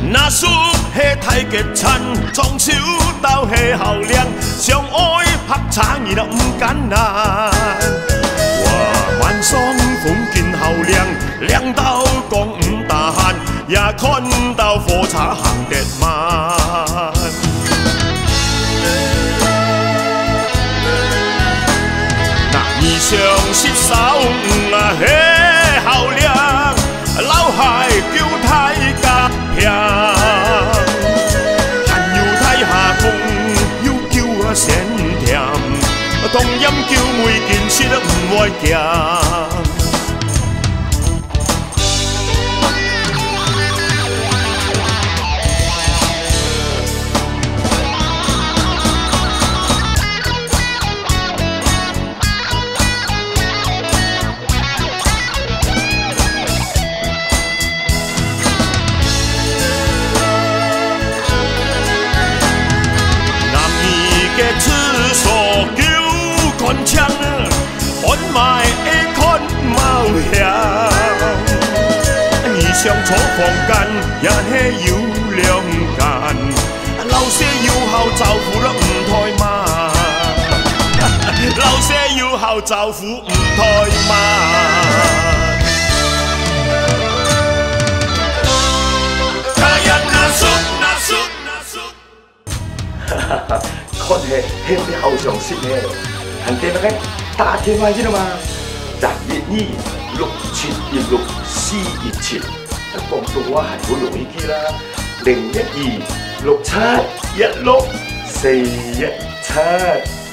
那树迄太极田，装修到迄后亮，上爱拍茶儿啦唔简单。哇，晚霜风劲后亮，亮到讲唔大闲，也看到火车行得慢。那异常13啊，迄后亮，老海叫太甲平。 先甜，当饮酒每件事都唔爱行。厕所叫干枪，看卖会看冒险。二上楚房间也许有良间，老些有效招呼了唔怠慢，老些有效招呼唔怠慢。 看起很好上色呢，很掂嘅，打電話知道嘛？0126716417，廣東話係好容易記啦，0126716417。